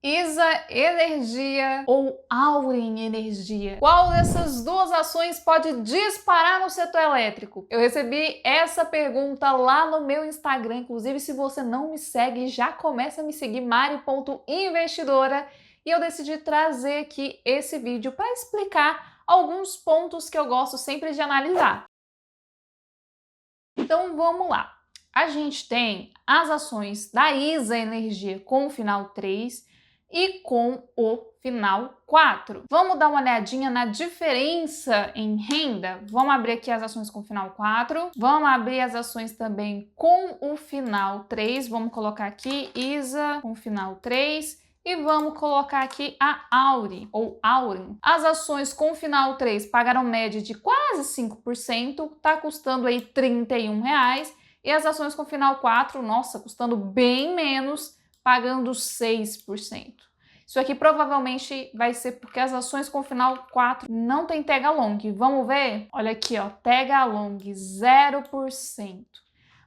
ISA Energia ou Auren Energia? Qual dessas duas ações pode disparar no setor elétrico? Eu recebi essa pergunta lá no meu Instagram, inclusive se você não me segue, já começa a me seguir, mari.investidora, e eu decidi trazer aqui esse vídeo para explicar alguns pontos que eu gosto sempre de analisar. Então vamos lá. A gente tem as ações da ISA Energia com o final 3 e com o final 4. Vamos dar uma olhadinha na diferença em renda? Vamos abrir aqui as ações com o final 4. Vamos abrir as ações também com o final 3. Vamos colocar aqui ISA com o final 3. E vamos colocar aqui a Auren, ou Auren. As ações com final 3 pagaram média de quase 5%, tá custando aí R$ 31. E as ações com final 4, nossa, custando bem menos, pagando 6%. Isso aqui provavelmente vai ser porque as ações com final 4 não tem tag along. Vamos ver? Olha aqui, ó, tag along 0%.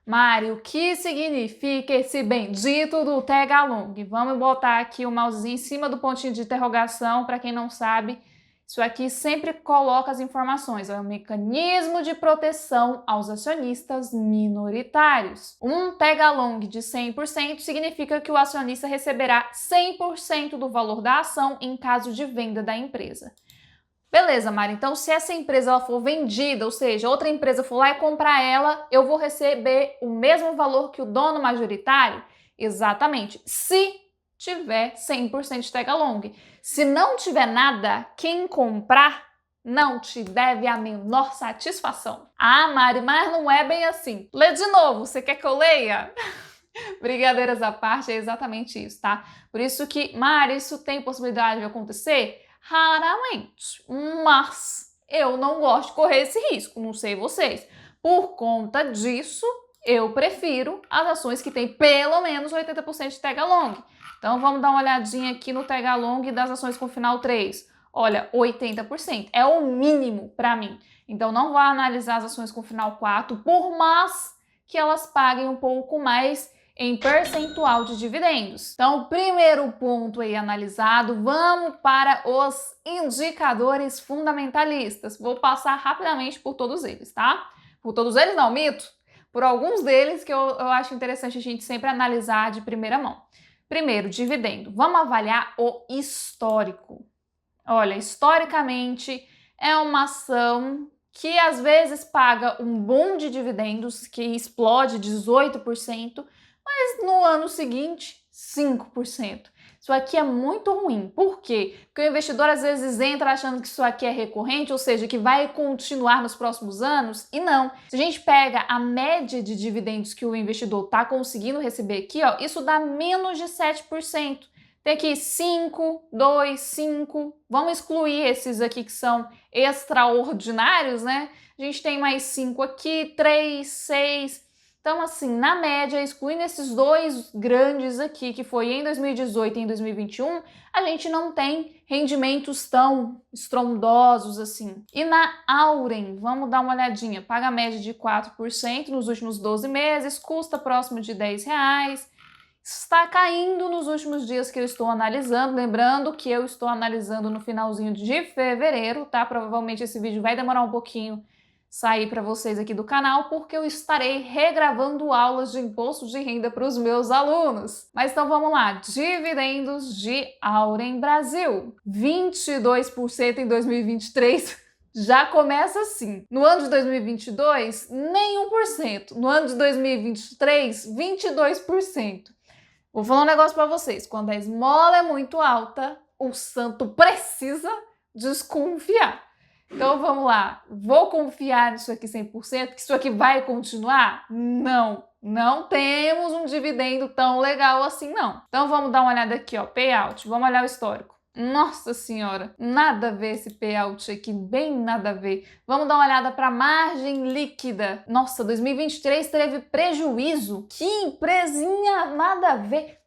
Mari, o que significa esse bendito do tag along? Vamos botar aqui o mousezinho em cima do pontinho de interrogação, para quem não sabe. Isso aqui sempre coloca as informações, é um mecanismo de proteção aos acionistas minoritários. Um tag along de 100% significa que o acionista receberá 100% do valor da ação em caso de venda da empresa. Beleza, Mari, então se essa empresa ela for vendida, ou seja, outra empresa for lá e comprar ela, eu vou receber o mesmo valor que o dono majoritário? Exatamente, se tiver 100% de tag along. Se não tiver nada, quem comprar não te deve a menor satisfação. Ah, Mari, mas não é bem assim. Lê de novo, você quer que eu leia? Brincadeiras à parte, é exatamente isso, tá? Por isso que, Mari, isso tem possibilidade de acontecer? Raramente, mas eu não gosto de correr esse risco, não sei vocês. Por conta disso, eu prefiro as ações que têm pelo menos 80% de tag along. Então vamos dar uma olhadinha aqui no tag along das ações com final 3. Olha, 80%, é o mínimo para mim. Então não vou analisar as ações com final 4, por mais que elas paguem um pouco mais em percentual de dividendos. Então, primeiro ponto aí analisado, vamos para os indicadores fundamentalistas. Vou passar rapidamente por todos eles, tá? Por todos eles não, mito. Por alguns deles que eu acho interessante a gente sempre analisar de primeira mão. Primeiro, dividendo. Vamos avaliar o histórico. Olha, historicamente é uma ação que às vezes paga um boom de dividendos que explode 18%, mas no ano seguinte, 5%. Isso aqui é muito ruim. Por quê? Porque o investidor às vezes entra achando que isso aqui é recorrente, ou seja, que vai continuar nos próximos anos, e não. Se a gente pega a média de dividendos que o investidor está conseguindo receber aqui, ó, isso dá menos de 7%. Tem aqui 5, 2, 5. Vamos excluir esses aqui que são extraordinários, né? A gente tem mais 5 aqui, 3, 6... Então, assim, na média, excluindo esses dois grandes aqui, que foi em 2018 e em 2021, a gente não tem rendimentos tão estrondosos assim. E na Auren, vamos dar uma olhadinha, paga a média de 4% nos últimos 12 meses, custa próximo de R$10, está caindo nos últimos dias que eu estou analisando, lembrando que eu estou analisando no finalzinho de fevereiro, tá? Provavelmente esse vídeo vai demorar um pouquinho sair para vocês aqui do canal, porque eu estarei regravando aulas de imposto de renda para os meus alunos. Mas então vamos lá, dividendos de Auren Brasil, 22% em 2023, já começa assim. No ano de 2022, nem 1%. No ano de 2023, 22%. Vou falar um negócio para vocês, quando a esmola é muito alta, o santo precisa desconfiar. Então vamos lá, vou confiar nisso aqui 100%, que isso aqui vai continuar? Não, não temos um dividendo tão legal assim não. Então vamos dar uma olhada aqui, ó, payout, vamos olhar o histórico. Nossa senhora, nada a ver esse payout aqui, bem nada a ver. Vamos dar uma olhada para margem líquida. Nossa, 2023 teve prejuízo. Que empresinha, nada a ver.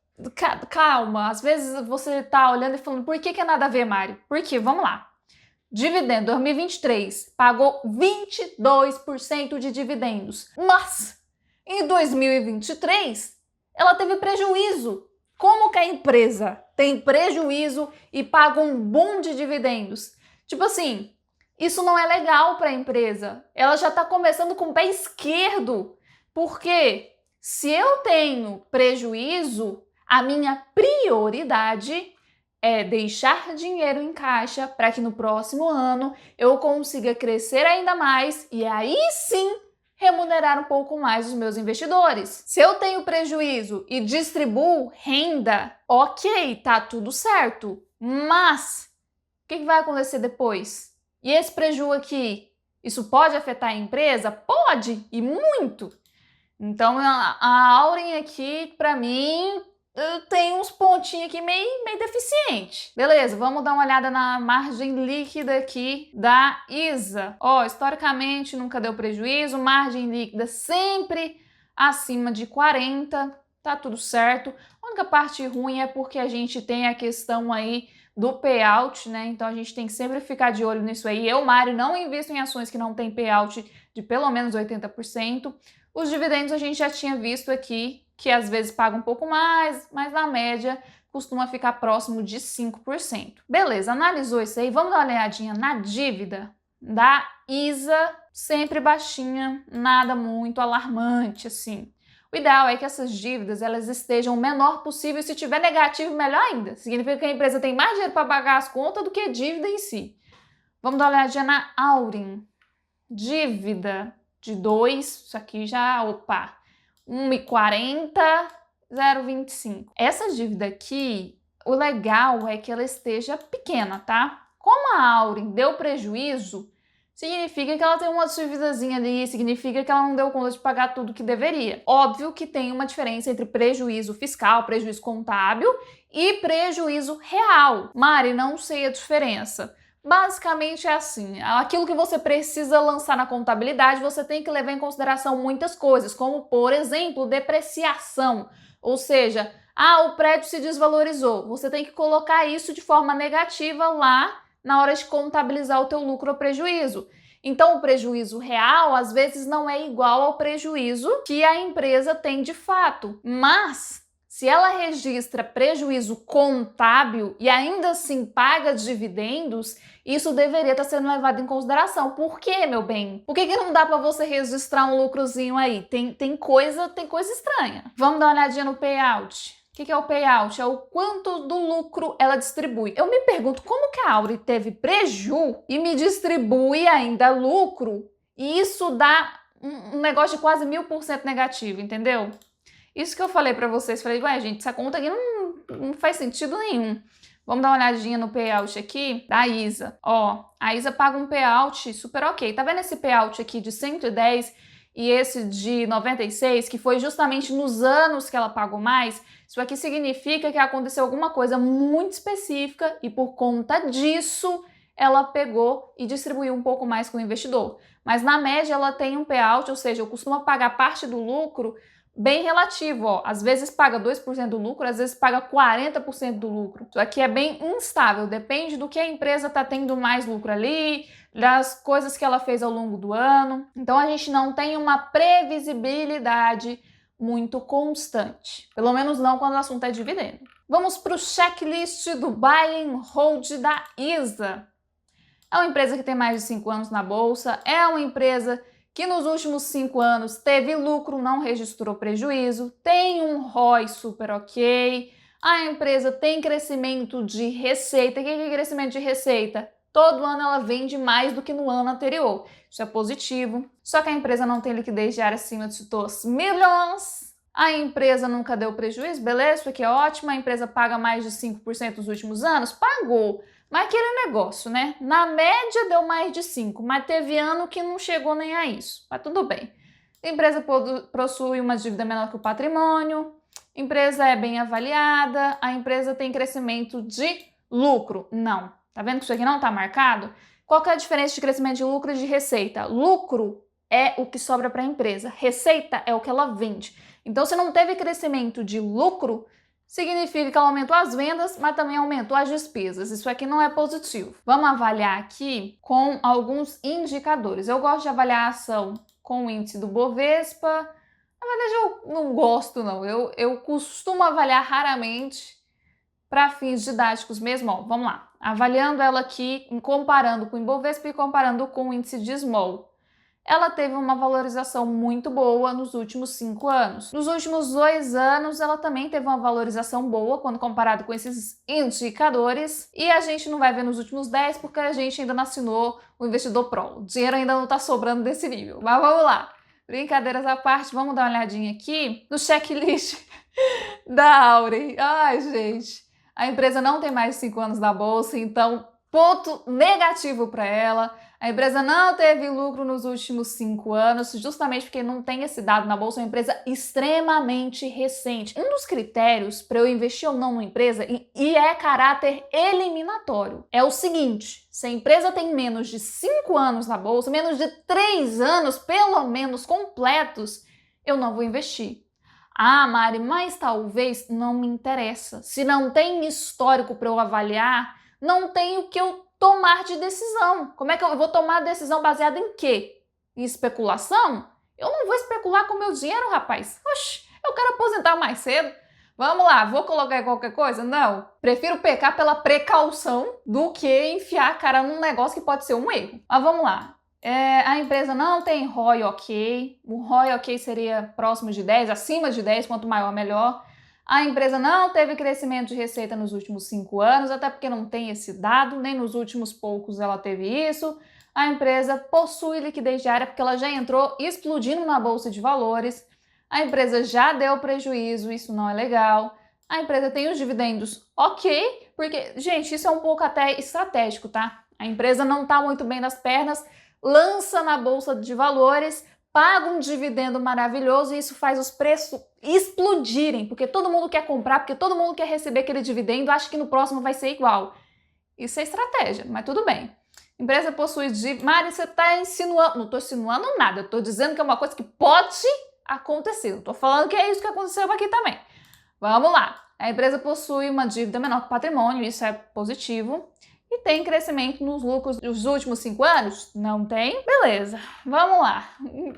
Calma, às vezes você tá olhando e falando, por que é nada a ver, Mari? Por quê? Vamos lá. Dividendo 2023 pagou 22% de dividendos, mas em 2023 ela teve prejuízo. Como que a empresa tem prejuízo e paga um boom de dividendos. Tipo assim, isso não é legal para a empresa. Ela já está começando com o pé esquerdo. Porque se eu tenho prejuízo, a minha prioridade é deixar dinheiro em caixa para que no próximo ano eu consiga crescer ainda mais e aí sim remunerar um pouco mais os meus investidores. Se eu tenho prejuízo e distribuo renda, ok, tá tudo certo. Mas o que vai acontecer depois? E esse prejuízo aqui, isso pode afetar a empresa? Pode, e muito. Então a Auren aqui, para mim, tem uns pontinhos aqui meio deficiente. Beleza, vamos dar uma olhada na margem líquida aqui da ISA. Ó, historicamente nunca deu prejuízo, margem líquida sempre acima de 40, tá tudo certo. A única parte ruim é porque a gente tem a questão aí do payout, né? Então a gente tem que sempre ficar de olho nisso aí. Eu, Mário, não invisto em ações que não tem payout de pelo menos 80%. Os dividendos a gente já tinha visto aqui, que às vezes paga um pouco mais, mas na média costuma ficar próximo de 5%. Beleza, analisou isso aí, vamos dar uma olhadinha na dívida da ISA, sempre baixinha, nada muito alarmante assim. O ideal é que essas dívidas elas estejam o menor possível e se tiver negativo, melhor ainda. Significa que a empresa tem mais dinheiro para pagar as contas do que dívida em si. Vamos dar uma olhadinha na Auren. Dívida de 2, isso aqui já, opa, 1,40, 0,25. Essa dívida aqui, o legal é que ela esteja pequena, tá? Como a Auren deu prejuízo, significa que ela tem uma dívidazinha ali, significa que ela não deu conta de pagar tudo que deveria. Óbvio que tem uma diferença entre prejuízo fiscal, prejuízo contábil e prejuízo real. Mari, não sei a diferença. Basicamente é assim, aquilo que você precisa lançar na contabilidade, você tem que levar em consideração muitas coisas, como por exemplo, depreciação, ou seja, o prédio se desvalorizou, você tem que colocar isso de forma negativa lá na hora de contabilizar o teu lucro ou prejuízo. Então o prejuízo real às vezes não é igual ao prejuízo que a empresa tem de fato, mas se ela registra prejuízo contábil e ainda assim paga dividendos, isso deveria estar sendo levado em consideração. Por quê, meu bem? Por que não dá para você registrar um lucrozinho aí? Tem coisa estranha. Vamos dar uma olhadinha no payout. O que é o payout? É o quanto do lucro ela distribui. Eu me pergunto como que a Auren teve preju e me distribui ainda lucro e isso dá um negócio de quase 1000% negativo, entendeu? Isso que eu falei pra vocês, falei, ué, gente, essa conta aqui não faz sentido nenhum. Vamos dar uma olhadinha no payout aqui da ISA. Ó, a ISA paga um payout super ok. Tá vendo esse payout aqui de 110 e esse de 96, que foi justamente nos anos que ela pagou mais? Isso aqui significa que aconteceu alguma coisa muito específica e por conta disso ela pegou e distribuiu um pouco mais com o investidor. Mas na média ela tem um payout, ou seja, eu costumo pagar parte do lucro bem relativo, ó. Às vezes paga 2% do lucro, às vezes paga 40% do lucro. Isso aqui é bem instável, depende do que a empresa está tendo mais lucro ali, das coisas que ela fez ao longo do ano. Então a gente não tem uma previsibilidade muito constante, pelo menos não quando o assunto é dividendo. Vamos para o checklist do Buy and Hold da ISA. É uma empresa que tem mais de 5 anos na bolsa, é uma empresa que nos últimos 5 anos teve lucro, não registrou prejuízo, tem um ROI super ok, a empresa tem crescimento de receita. O que é crescimento de receita? Todo ano ela vende mais do que no ano anterior. Isso é positivo. Só que a empresa não tem liquidez diária acima de 2 milhões. A empresa nunca deu prejuízo, beleza? Isso aqui é ótimo. A empresa paga mais de 5% nos últimos anos? Pagou. Mas aquele negócio, né? Na média deu mais de 5, mas teve ano que não chegou nem a isso. Mas tudo bem. A empresa possui uma dívida menor que o patrimônio, a empresa é bem avaliada, a empresa tem crescimento de lucro. Não. Tá vendo que isso aqui não tá marcado? Qual que é a diferença de crescimento de lucro e de receita? Lucro é o que sobra para a empresa, receita é o que ela vende. Então, se não teve crescimento de lucro, significa que ela aumentou as vendas, mas também aumentou as despesas. Isso aqui não é positivo. Vamos avaliar aqui com alguns indicadores. Eu gosto de avaliar a ação com o índice do Bovespa. Na verdade, eu não gosto, não. Eu costumo avaliar raramente para fins didáticos mesmo, ó, vamos lá. Avaliando ela aqui, comparando com o Ibovespa e comparando com o índice de Small. Ela teve uma valorização muito boa nos últimos 5 anos. Nos últimos 2 anos, ela também teve uma valorização boa quando comparado com esses indicadores. E a gente não vai ver nos últimos 10 porque a gente ainda não assinou o Investidor Pro. O dinheiro ainda não está sobrando desse nível. Mas vamos lá. Brincadeiras à parte, vamos dar uma olhadinha aqui no checklist da Auren. Ai, gente. A empresa não tem mais de 5 anos na bolsa, então ponto negativo para ela. A empresa não teve lucro nos últimos 5 anos, justamente porque não tem esse dado na bolsa, é uma empresa extremamente recente. Um dos critérios para eu investir ou não numa empresa, e é caráter eliminatório, é o seguinte: se a empresa tem menos de 5 anos na bolsa, menos de 3 anos, pelo menos, completos, eu não vou investir. Ah, Mari, mas talvez não me interessa. Se não tem histórico para eu avaliar, não tem o que eu tomar de decisão. Como é que eu vou tomar decisão baseada em quê? Em especulação? Eu não vou especular com meu dinheiro, rapaz. Oxi, eu quero aposentar mais cedo. Vamos lá, vou colocar em qualquer coisa? Não. Prefiro pecar pela precaução do que enfiar a cara num negócio que pode ser um erro. Mas vamos lá. A empresa não tem ROI ok. O ROI ok seria próximo de 10, acima de 10, quanto maior melhor. A empresa não teve crescimento de receita nos últimos 5 anos, até porque não tem esse dado, nem nos últimos poucos ela teve isso. A empresa possui liquidez diária porque ela já entrou explodindo na bolsa de valores. A empresa já deu prejuízo, isso não é legal. A empresa tem os dividendos ok, porque, gente, isso é um pouco até estratégico, tá? A empresa não tá muito bem nas pernas, lança na bolsa de valores, paga um dividendo maravilhoso e isso faz os preços explodirem, porque todo mundo quer comprar, porque todo mundo quer receber aquele dividendo, acha que no próximo vai ser igual. Isso é estratégia, mas tudo bem. Empresa possui dívida. Mari, você está insinuando. Não estou insinuando nada, eu estou dizendo que é uma coisa que pode acontecer. Não estou falando que é isso que aconteceu aqui também. Vamos lá. A empresa possui uma dívida menor que o patrimônio, isso é positivo. E tem crescimento nos lucros dos últimos 5 anos? Não tem? Beleza, vamos lá.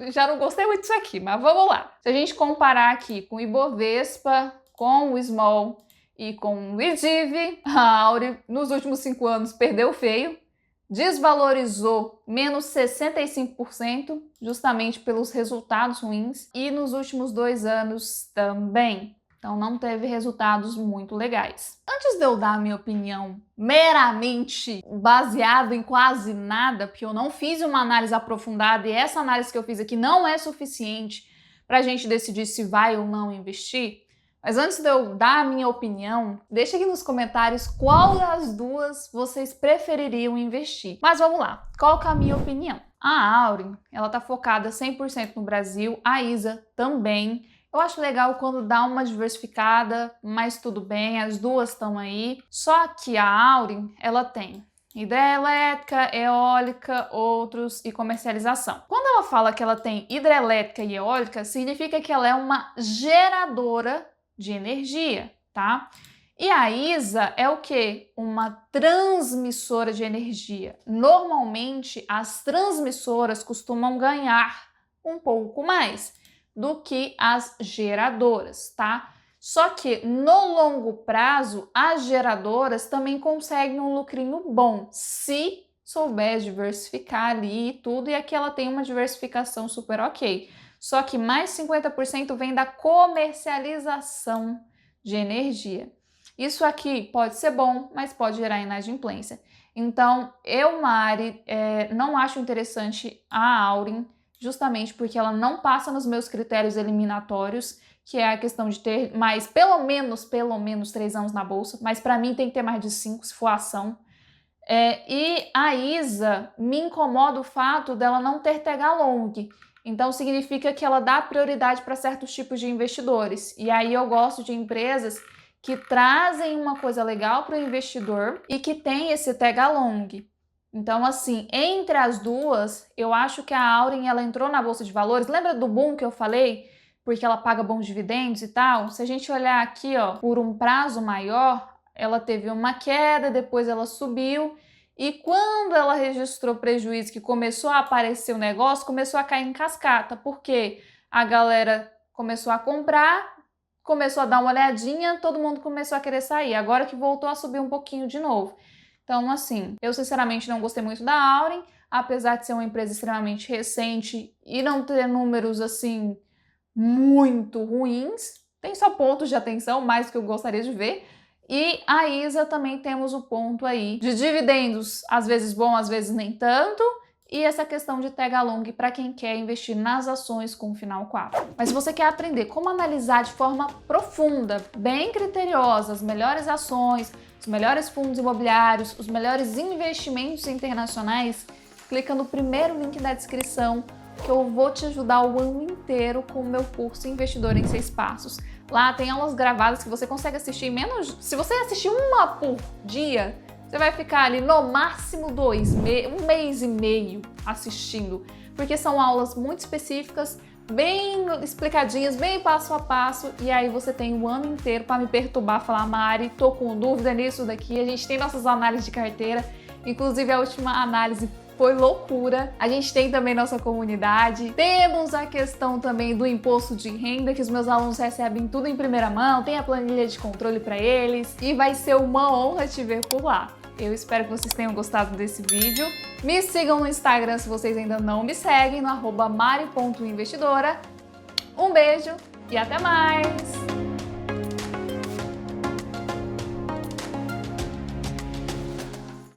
Já não gostei muito disso aqui, mas vamos lá. Se a gente comparar aqui com o Ibovespa, com o Small e com o IDIV, a Auren nos últimos 5 anos perdeu feio, desvalorizou menos 65%, justamente pelos resultados ruins, e nos últimos 2 anos também. Então não teve resultados muito legais. Antes de eu dar a minha opinião meramente baseada em quase nada, porque eu não fiz uma análise aprofundada e essa análise que eu fiz aqui não é suficiente para a gente decidir se vai ou não investir, mas antes de eu dar a minha opinião, deixa aqui nos comentários qual das duas vocês prefeririam investir. Mas vamos lá, qual que é a minha opinião? A Auren, ela tá focada 100% no Brasil, a ISA também. Eu acho legal quando dá uma diversificada, mas tudo bem, as duas estão aí. Só que a Auren, ela tem hidrelétrica, eólica, outros e comercialização. Quando ela fala que ela tem hidrelétrica e eólica, significa que ela é uma geradora de energia, tá? E a ISA é o quê? Uma transmissora de energia. Normalmente, as transmissoras costumam ganhar um pouco mais do que as geradoras, tá? Só que no longo prazo, as geradoras também conseguem um lucrinho bom, se souber diversificar ali e tudo, e aqui ela tem uma diversificação super ok. Só que mais 50% vem da comercialização de energia. Isso aqui pode ser bom, mas pode gerar inadimplência. Então, eu, Mari, não acho interessante a Auren, justamente porque ela não passa nos meus critérios eliminatórios, que é a questão de ter mais, pelo menos 3 anos na bolsa, mas para mim tem que ter mais de 5 se for ação. E a ISA, me incomoda o fato dela não ter TH long, então significa que ela dá prioridade para certos tipos de investidores, e aí eu gosto de empresas que trazem uma coisa legal para o investidor e que tem esse TH long. Então, assim, entre as duas, eu acho que a Auren, ela entrou na Bolsa de Valores. Lembra do boom que eu falei? Porque ela paga bons dividendos e tal? Se a gente olhar aqui, ó, por um prazo maior, ela teve uma queda, depois ela subiu. E quando ela registrou prejuízo, que começou a aparecer o negócio, começou a cair em cascata. Porque a galera começou a comprar começou a dar uma olhadinha, todo mundo começou a querer sair. Agora que voltou a subir um pouquinho de novo. Então, assim, eu sinceramente não gostei muito da Auren, apesar de ser uma empresa extremamente recente e não ter números, assim, muito ruins. Tem só pontos de atenção, mais do que eu gostaria de ver. E a ISA também temos o ponto aí de dividendos, às vezes bom, às vezes nem tanto. E essa questão de tag along para quem quer investir nas ações com o final 4. Mas se você quer aprender como analisar de forma profunda, bem criteriosa, as melhores ações, os melhores fundos imobiliários, os melhores investimentos internacionais, clica no primeiro link da descrição que eu vou te ajudar o ano inteiro com o meu curso Investidor em 6 Passos. Lá tem aulas gravadas que você consegue assistir em menos... Se você assistir uma por dia, você vai ficar ali no máximo um mês e meio assistindo, porque são aulas muito específicas, bem explicadinhas, bem passo a passo, e aí você tem o ano inteiro para me perturbar, falar, Mari, tô com dúvida nisso daqui, a gente tem nossas análises de carteira, inclusive a última análise foi loucura. A gente tem também nossa comunidade, temos a questão também do imposto de renda, que os meus alunos recebem tudo em primeira mão, tem a planilha de controle para eles, e vai ser uma honra te ver por lá. Eu espero que vocês tenham gostado desse vídeo. Me sigam no Instagram se vocês ainda não me seguem, no @mari.investidora. Um beijo e até mais!